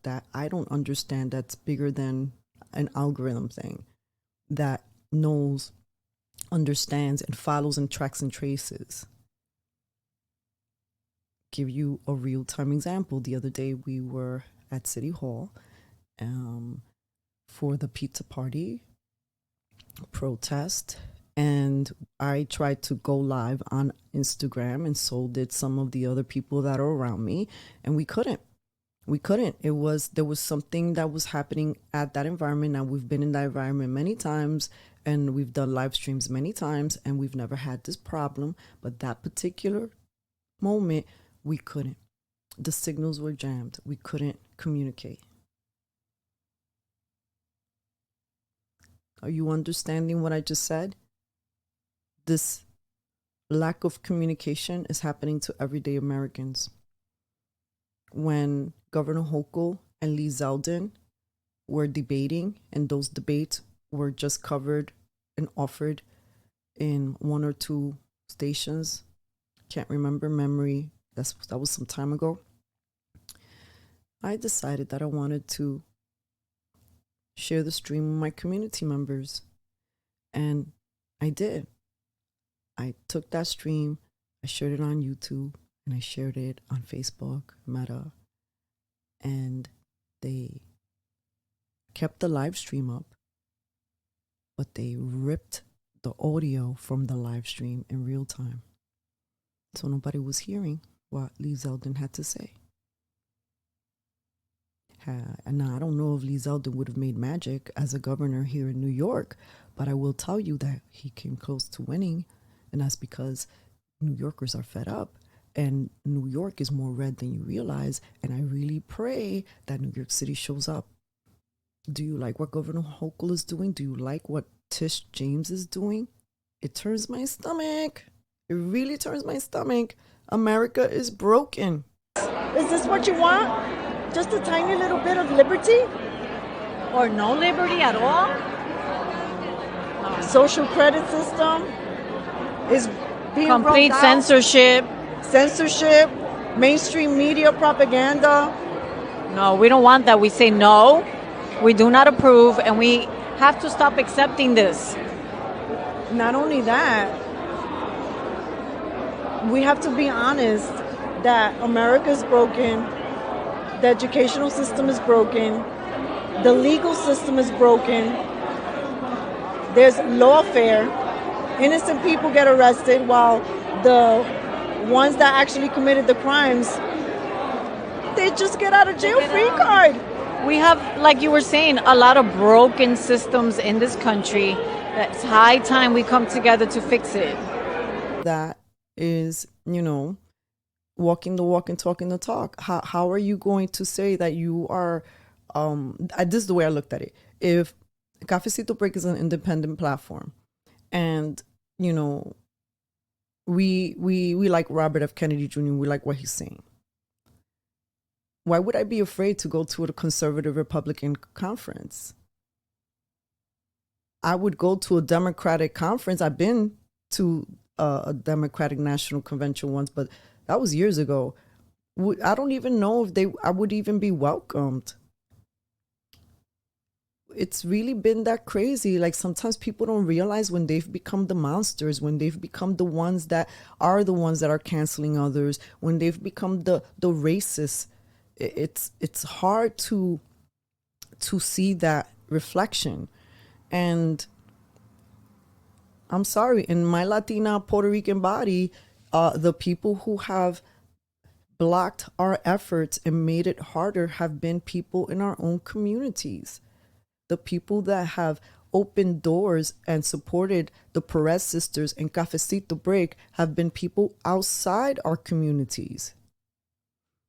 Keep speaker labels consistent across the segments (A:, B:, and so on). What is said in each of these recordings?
A: that I don't understand that's bigger than an algorithm thing that knows, understands, and follows and tracks and traces. Give you a real-time example. The other day we were at City Hall for the pizza party protest, and I tried to go live on Instagram, and so did some of the other people that are around me, and we couldn't. There was something that was happening at that environment. Now, we've been in that environment many times, and we've done live streams many times, and we've never had this problem. But that particular moment, we couldn't. The signals were jammed. We couldn't communicate. Are you understanding what I just said? This lack of communication is happening to everyday Americans. When Governor Hochul and Lee Zeldin were debating, and those debates were just covered and offered in one or two stations, can't remember, memory, that was some time ago, I decided that I wanted to share the stream with my community members. And I did. I took that stream, I shared it on YouTube, and I shared it on Facebook, Meta. And they kept the live stream up, but they ripped the audio from the live stream in real time. So nobody was hearing what Lee Zeldin had to say. And I don't know if Lee Zeldin would have made magic as a governor here in New York, but I will tell you that he came close to winning, and that's because New Yorkers are fed up, and New York is more red than you realize, and I really pray that New York City shows up. Do you like what Governor Hochul is doing? Do you like what Tish James is doing? It turns my stomach. It really turns my stomach. America is broken.
B: Is this what you want? Just a tiny little bit of liberty?
C: Or no liberty at all?
B: Social credit system is being
C: complete censorship.
B: Censorship, mainstream media propaganda.
C: No, we don't want that. We say no. We do not approve, and we have to stop accepting this.
B: Not only that, we have to be honest that America is broken. The educational system is broken. The legal system is broken. There's lawfare. Innocent people get arrested while the ones that actually committed the crimes, they just get out of jail free card.
C: We have, like you were saying, a lot of broken systems in this country. It's high time we come together to fix it.
A: That is, walking the walk and talking the talk. How are you going to say that you are, this is the way I looked at it. If Cafecito Break is an independent platform, and, we like Robert F. Kennedy Jr., we like what he's saying, why would I be afraid to go to a conservative Republican conference? I would go to a Democratic conference. I've been to a Democratic National Convention once, but that was years ago. I don't even know if I would even be welcomed. It's really been that crazy. Like, sometimes people don't realize when they've become the monsters, when they've become the ones that are canceling others, when they've become the racists. It's hard to see that reflection. And I'm sorry, in my Latina Puerto Rican body, the people who have blocked our efforts and made it harder have been people in our own communities. The people that have opened doors and supported the Perez sisters and Cafecito Break have been people outside our communities.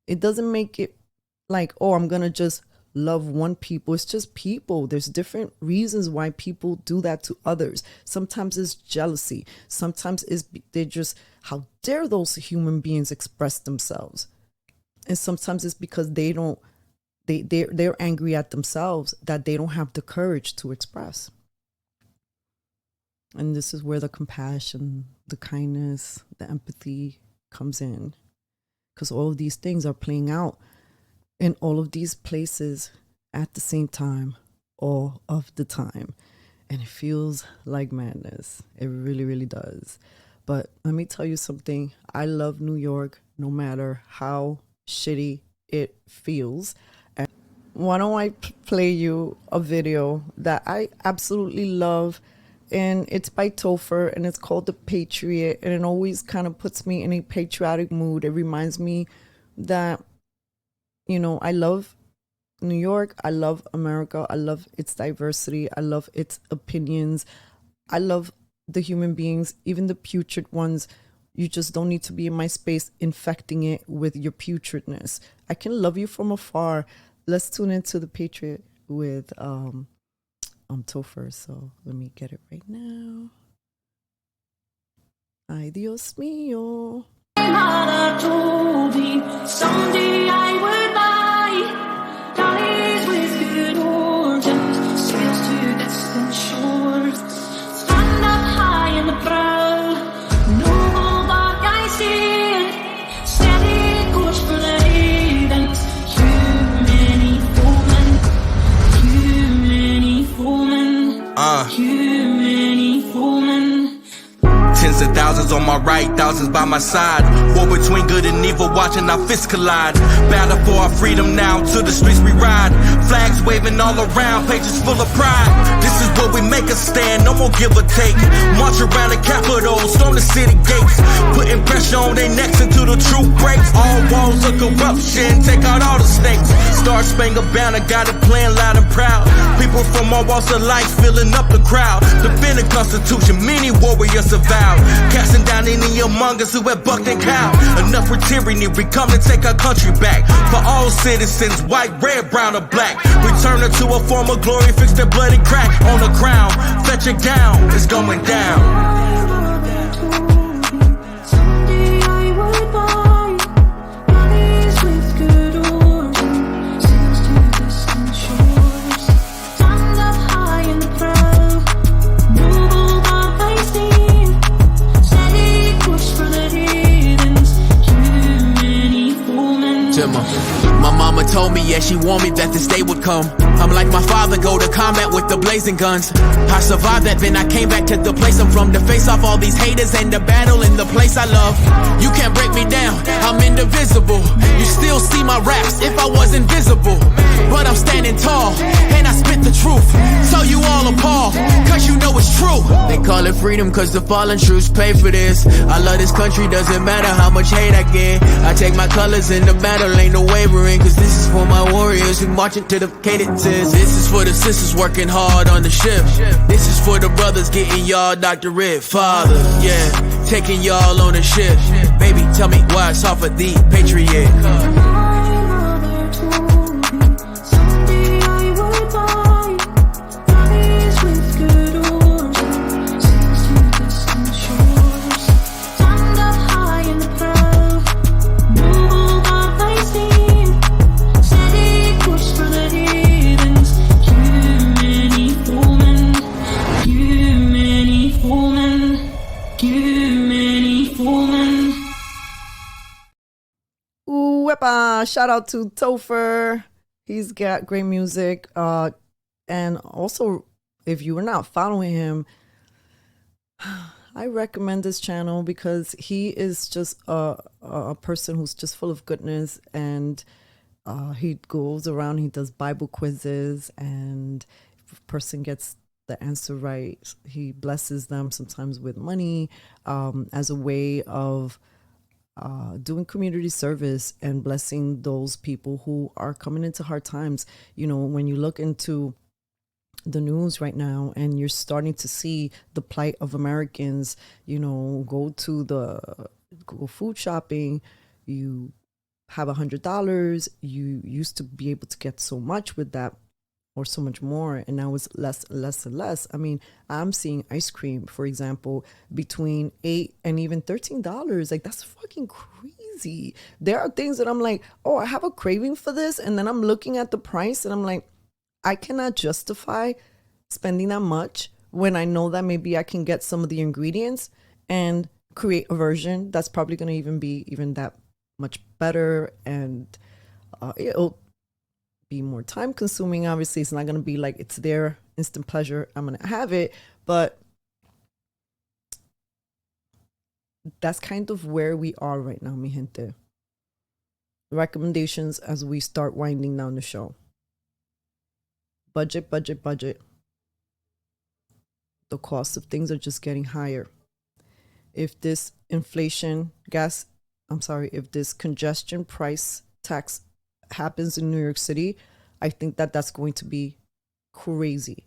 A: It doesn't make it like, oh, I'm going to just love one people. It's just people. There's different reasons why people do that to others. Sometimes it's jealousy. Sometimes they're just, how dare those human beings express themselves? And sometimes it's because they're angry at themselves that they don't have the courage to express. And this is where the compassion, the kindness, the empathy comes in. Because all of these things are playing out in all of these places at the same time, all of the time. And it feels like madness. It really, really does. But let me tell you something. I love New York no matter how shitty it feels. And why don't I play you a video that I absolutely love? And it's by Topher, and it's called The Patriot. And it always kind of puts me in a patriotic mood. It reminds me that, you know, I love New York. I love America. I love its diversity. I love its opinions. I love the human beings, even the putrid ones. You just don't need to be in my space infecting it with your putridness. I can love you from afar. Let's tune into The Patriot with Topher. So let me get it right now. Ay, Dios mío.
D: Mother told me someday I would buy Dollies with good oceans, sails to distant shores. Stand up high in the prow, noble bark I see it. Steady course for the havens. Too many foemen, too many foemen.
E: Tens of thousands on my right, thousands by my side. War between good and evil, watching our fists collide. Battle for our freedom now, to the streets we ride. Flags waving all around, pages full of pride. This is where we make a stand, no more give or take. March around the Capitol, storm the city gates. Putting pressure on their necks until the truth breaks. All walls of corruption, take out all the snakes. Star Spangled Banner, got it playing loud and proud. People from all walks of life filling up the crowd. Defend the Constitution, many warriors survived. Casting down any among us who have bucked and cowed. Enough for tyranny, we come to take our country back. For all citizens, white, red, brown, or black. Return her to a form of glory, fix their bloody crack on the crown. Fetch it down, it's going down.
F: My mama told me, yeah, she warned me that this day would come. I'm like my father, go to combat with the blazing guns. I survived that, then I came back to the place I'm from, to face off all these haters and the battle in the place I love. You can't break me down, I'm indivisible. You still see my raps if I was invisible. But I'm standing tall, and I spit the truth. So you all appalled, cause you know it's true. They call it freedom cause the fallen troops pay for this. I love this country, doesn't matter how much hate I get. I take my colors in the battle, ain't no wavering. Cause this is for my warriors who marching to the cadence. This is for the sisters working hard on the ship. This is for the brothers getting y'all doctorate. Father, yeah, taking y'all on the ship. Baby, tell me why it's off of the Patriot.
A: Shout out to Topher. He's got great music. And also, if you are not following him, I recommend this channel because he is just a person who's just full of goodness. And he goes around, he does Bible quizzes, and if a person gets the answer right, he blesses them sometimes with money as a way of doing community service and blessing those people who are coming into hard times. You know, when you look into the news right now and you're starting to see the plight of Americans, you know, go food shopping, you have $100, you used to be able to get so much with that, or so much more, and now it's less and less. I mean, I'm seeing ice cream, for example, between $8 and even $13. Like, that's fucking crazy. There are things that I'm like, oh, I have a craving for this, and then I'm looking at the price and I'm like, I cannot justify spending that much when I know that maybe I can get some of the ingredients and create a version that's probably going to even be even that much better, and it'll be more time consuming. Obviously, it's not going to be like it's there, instant pleasure, I'm going to have it. But that's kind of where we are right now, mi gente. Recommendations as we start winding down the show. Budget, budget, budget. The cost of things are just getting higher. If this if this congestion price tax happens in New York City, I think that that's going to be crazy,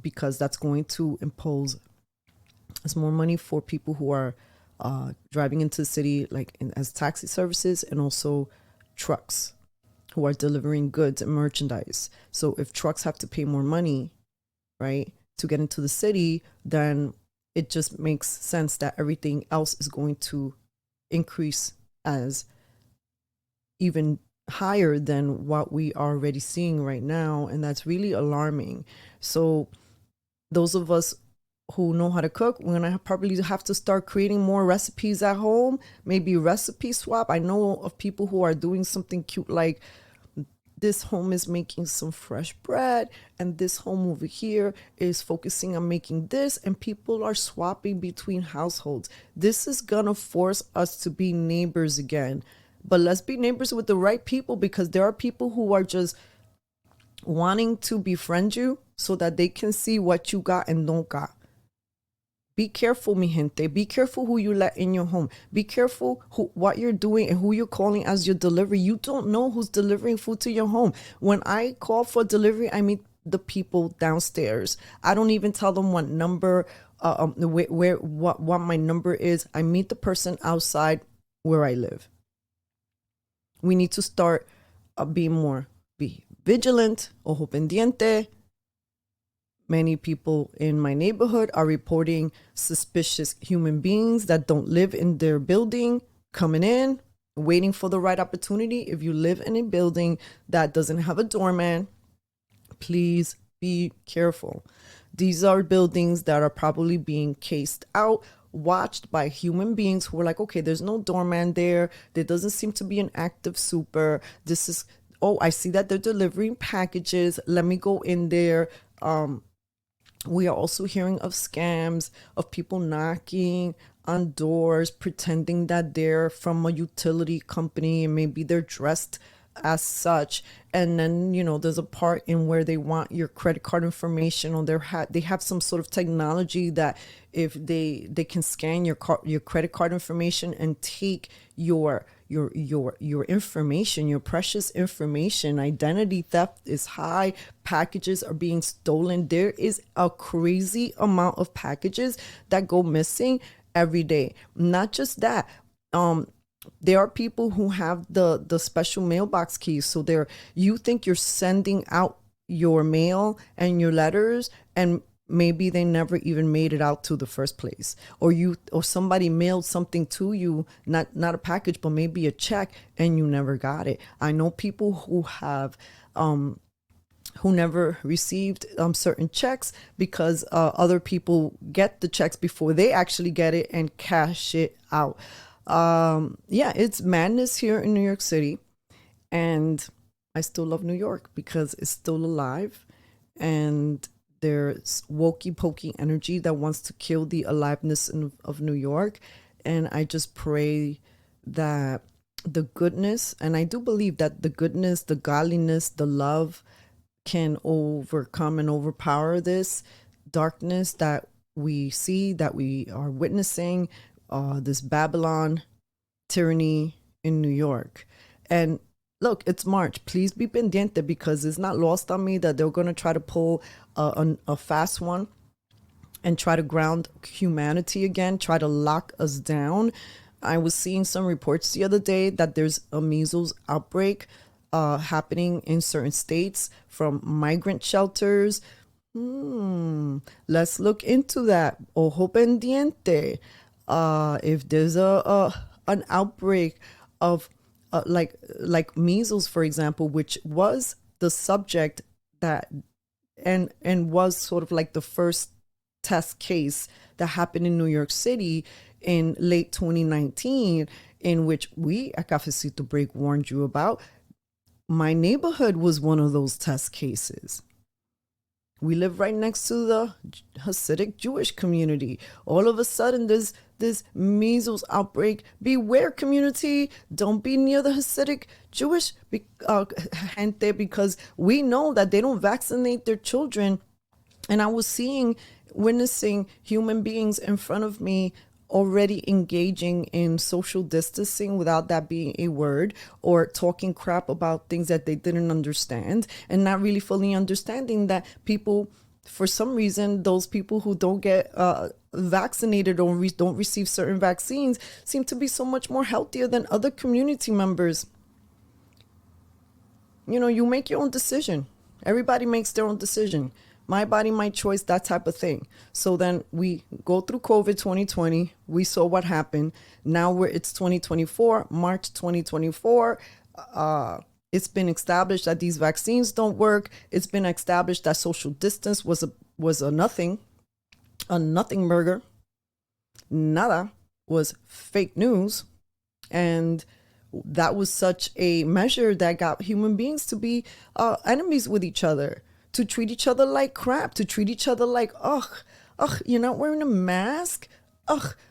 A: because that's going to impose more money for people who are driving into the city, like as taxi services, and also trucks who are delivering goods and merchandise. So if trucks have to pay more money, right, to get into the city, then it just makes sense that everything else is going to increase as even higher than what we are already seeing right now. And that's really alarming. So those of us who know how to cook, we're going to probably have to start creating more recipes at home, maybe recipe swap. I know of people who are doing something cute, like this home is making some fresh bread and this home over here is focusing on making this, and people are swapping between households. This is going to force us to be neighbors again. But let's be neighbors with the right people, because there are people who are just wanting to befriend you so that they can see what you got and don't got. Be careful, mi gente. Be careful who you let in your home. Be careful what you're doing and who you're calling as your delivery. You don't know who's delivering food to your home. When I call for delivery, I meet the people downstairs. I don't even tell them what number, what my number is. I meet the person outside where I live. We need to start be vigilant, ojo pendiente. Many people in my neighborhood are reporting suspicious human beings that don't live in their building coming in, waiting for the right opportunity. If you live in a building that doesn't have a doorman, please be careful. These are buildings that are probably being cased out, watched by human beings who are like, okay, there's no doorman there. There doesn't seem to be an active super. I see that they're delivering packages. Let me go in there. We are also hearing of scams, of people knocking on doors, pretending that they're from a utility company, and maybe they're dressed as such. And then, there's a part in where they want your credit card information on their hat. They have some sort of technology that if they can scan your credit card information and take your information, your precious information. Identity theft is high. Packages are being stolen. There is a crazy amount of packages that go missing every day. Not just that, there are people who have the special mailbox keys. So you think you're sending out your mail and your letters, and maybe they never even made it out to the first place, or somebody mailed something to you, not a package, but maybe a check, and you never got it. I know people who have who never received certain checks because other people get the checks before they actually get it and cash it out. It's madness here in New York City, and I still love New York because it's still alive, and there's wokey pokey energy that wants to kill the aliveness of New York. And I just pray that the goodness, and I do believe that the goodness, the godliness, the love can overcome and overpower this darkness that we see, that we are witnessing, this Babylon tyranny in New York. And look, it's March. Please be pendiente, because it's not lost on me that they're going to try to pull a fast one and try to ground humanity again, try to lock us down. I was seeing some reports the other day that there's a measles outbreak happening in certain states from migrant shelters. Let's look into that. Ojo pendiente. If there's an outbreak of like measles, for example, which was the subject that and was sort of like the first test case that happened in New York City in late 2019, in which we at Cafecito Break warned you about. my neighborhood was one of those test cases. We live right next to the Hasidic Jewish community. All of a sudden, there's this measles outbreak. Beware, community. Don't be near the Hasidic Jewish gente, because we know that they don't vaccinate their children. And I was witnessing human beings in front of me already engaging in social distancing without that being a word, or talking crap about things that they didn't understand, and not really fully understanding that people, for some reason, those people who don't get vaccinated or don't receive certain vaccines seem to be so much more healthier than other community members. You make your own decision. Everybody makes their own decision. My body, my choice, that type of thing. So then we go through COVID 2020. We saw what happened. Now it's 2024, March 2024. It's been established that these vaccines don't work. It's been established that social distance was a nothing burger. Nada was fake news. And that was such a measure that got human beings to be enemies with each other, to treat each other like crap, to treat each other like, you're not wearing a mask?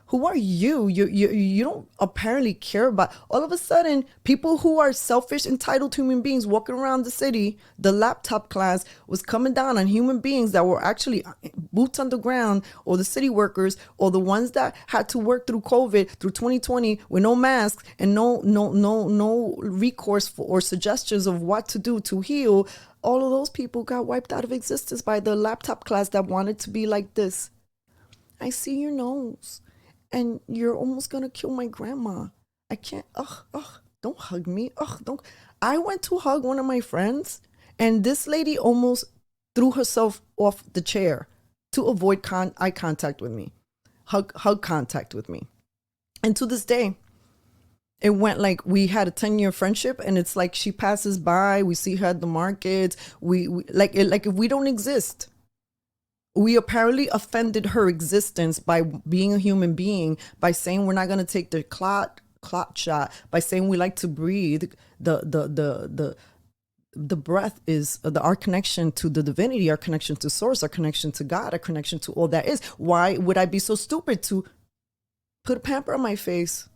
A: Who are you? You don't apparently care about. All of a sudden, people who are selfish, entitled human beings walking around the city, the laptop class was coming down on human beings that were actually boots on the ground, or the city workers, or the ones that had to work through COVID, through 2020, with no masks and no recourse for, or suggestions of what to do to heal. All of those people got wiped out of existence by the laptop class that wanted to be like this. I see your nose, and you're almost gonna kill my grandma. I can't, don't hug me. Don't. I went to hug one of my friends, and this lady almost threw herself off the chair to avoid eye contact with me, hug contact with me. And to this day, it went like we had a 10-year friendship, and it's like she passes by, we see her at the markets, we like if we don't exist. We apparently offended her existence by being a human being, by saying we're not going to take the clot shot, by saying we like to breathe. The breath is our connection to the divinity, our connection to source, our connection to God, our connection to all that is. Why would I be so stupid to put a pamper on my face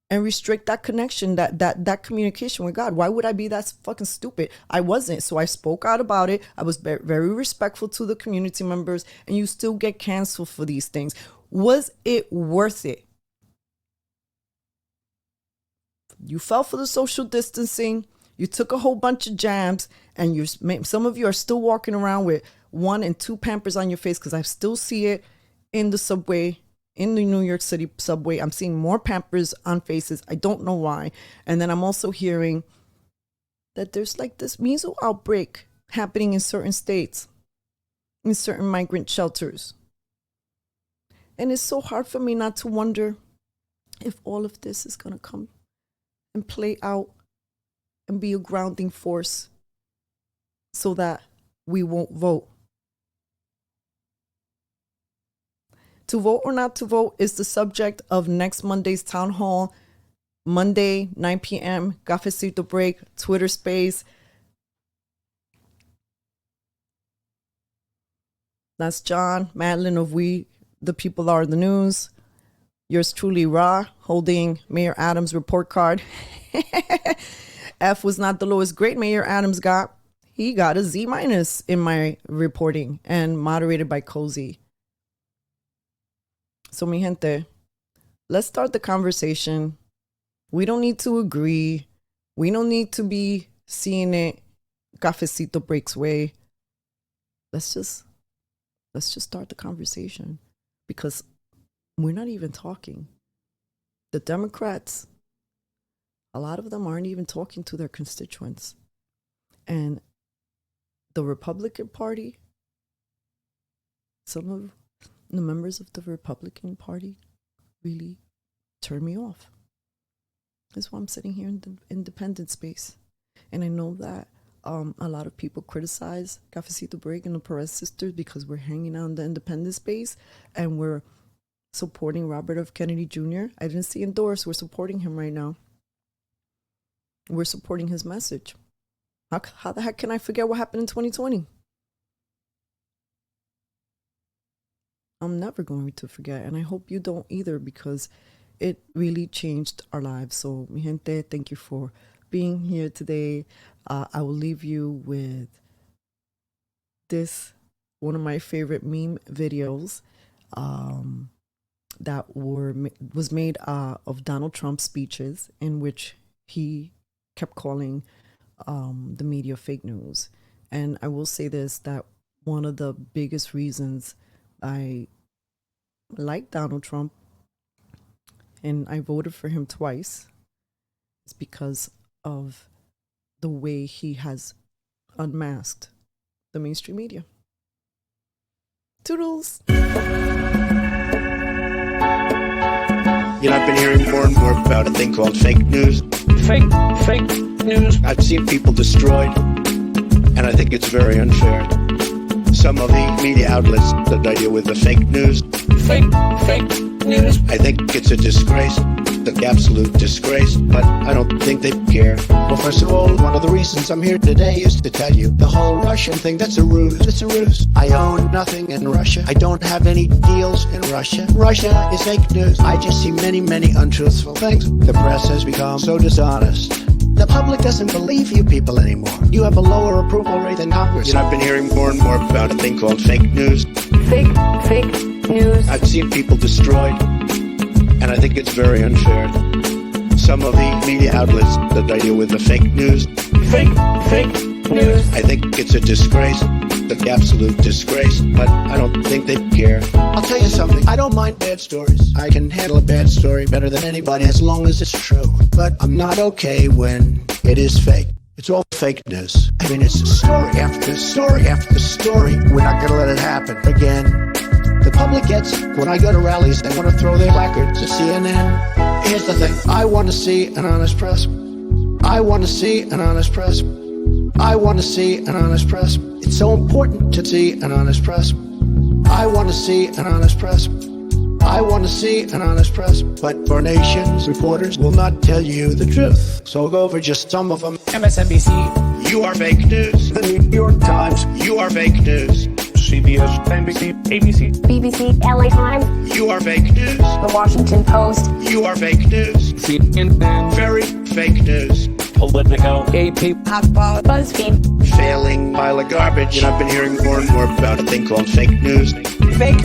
A: and restrict that connection, that communication with God? Why would I be that fucking stupid? I wasn't. So I spoke out about it. I was very respectful to the community members, and you still get canceled for these things. Was it worth it? You fell for the social distancing. You took a whole bunch of jabs, and some of you are still walking around with 1 and 2 pampers on your face, because I still see it in the subway. In the New York City subway, I'm seeing more pampers on faces. I don't know why. And then I'm also hearing that there's like this measles outbreak happening in certain states, in certain migrant shelters. And it's so hard for me not to wonder if all of this is going to come and play out and be a grounding force so that we won't vote. To vote or not to vote is the subject of next Monday's town hall. Monday, 9 p.m., Cafecito Break, Twitter Space. That's John, Madeline of We, the People Are the News. Yours truly, Ra, holding Mayor Adams' report card. F was not the lowest grade Mayor Adams got. He got a Z- in my reporting, and moderated by Cozy. So, mi gente, let's start the conversation. We don't need to agree. We don't need to be seeing it Cafecito Break's way. Let's just start the conversation, because we're not even talking. The Democrats, a lot of them aren't even talking to their constituents. And the Republican Party, some of the members of the Republican Party really turn me off. That's why I'm sitting here in the independent space. And I know that a lot of people criticize Cafecito Break and the Perez sisters because we're hanging out in the independent space and we're supporting Robert F. Kennedy Jr. I didn't see endorsed. We're supporting him right now. We're supporting his message. How the heck can I forget what happened in 2020? I'm never going to forget, and I hope you don't either, because it really changed our lives. So, mi gente, thank you for being here today. I will leave you with this, one of my favorite meme videos that was made of Donald Trump's speeches, in which he kept calling the media fake news. And I will say this, that one of the biggest reasons I like Donald Trump and I voted for him twice is because of the way he has unmasked the mainstream media. Toodles.
G: You know, I've been hearing more and more about a thing called fake news. Fake news. I've seen people destroyed, and I think it's very unfair. Some of the media outlets that I deal with the fake news. Fake news. I think it's a disgrace, an absolute disgrace, but I don't think they care. Well, first of all, one of the reasons I'm here today is to tell you the whole Russian thing, that's a ruse. It's a ruse. I own nothing in Russia. I don't have any deals in Russia. Russia is fake news. I just see many, many untruthful things. The press has become so dishonest. The public doesn't believe you people anymore. You have a lower approval rate than Congress. You know, I've been hearing more and more about a thing called fake news. Fake news. I've seen people destroyed, and I think it's very unfair. Some of the media outlets that I deal with the fake news. Fake news. I think it's a disgrace, an absolute disgrace, but I don't think they care. I'll tell you something, I don't mind bad stories. I can handle a bad story better than anybody as long as it's true. But I'm not okay when it is fake. It's all fake news. I mean, it's story after story after story. We're not gonna let it happen again. The public gets it. When I go to rallies, they want to throw their records to CNN. Here's the thing. I want to see an honest press. I want to see an honest press. I want to see an honest press. It's so important to see an honest press. I want to see an honest press. I want to see an honest press. But our nation's reporters will not tell you the truth. So I'll go over just some of them. MSNBC. You are fake news. The New York Times. You are fake news. CBS, NBC, ABC, BBC, LA Times. You are fake news. The Washington Post. You are fake news. CNN. Very fake news. Politico, AP, HotBall, BuzzFeed. Failing pile of garbage. And I've been hearing more and more about a thing called fake news. Fake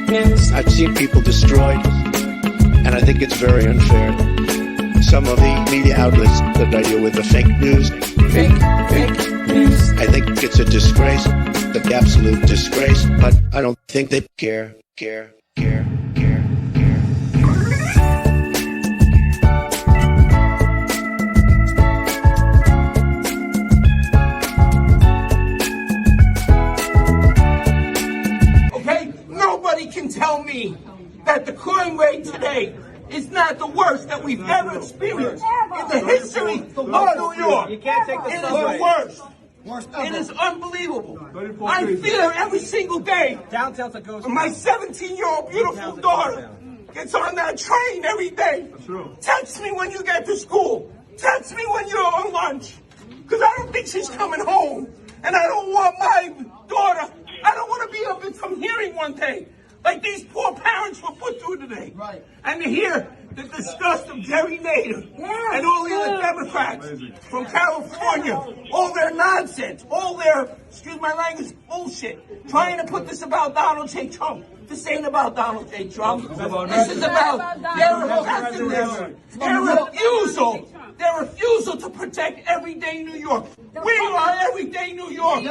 G: news. I've seen people destroyed, and I think it's very unfair. Some of the media outlets that I deal with the fake news. Fake news. I think it's a disgrace, an absolute disgrace, but I don't think they care.
H: Okay? Nobody can tell me that the crime rate today is not the worst that we've ever experienced in the history of New York. It is the worst. It is unbelievable. I fear every single day. My 17-year-old beautiful daughter gets on that train every day. Text me when you get to school. Text me when you're on lunch. Because I don't think she's coming home. And I don't want my daughter, I don't want to be up in some hearing one day like these poor parents were put through today. Right. And to hear the disgust of Jerry Nader and all the other Democrats from California, all their nonsense, all their, excuse my language, bullshit, trying to put this about Donald J. Trump. This ain't about Donald J. Trump. This is about their effectiveness, their refusal to protect everyday New York. We are everyday New York.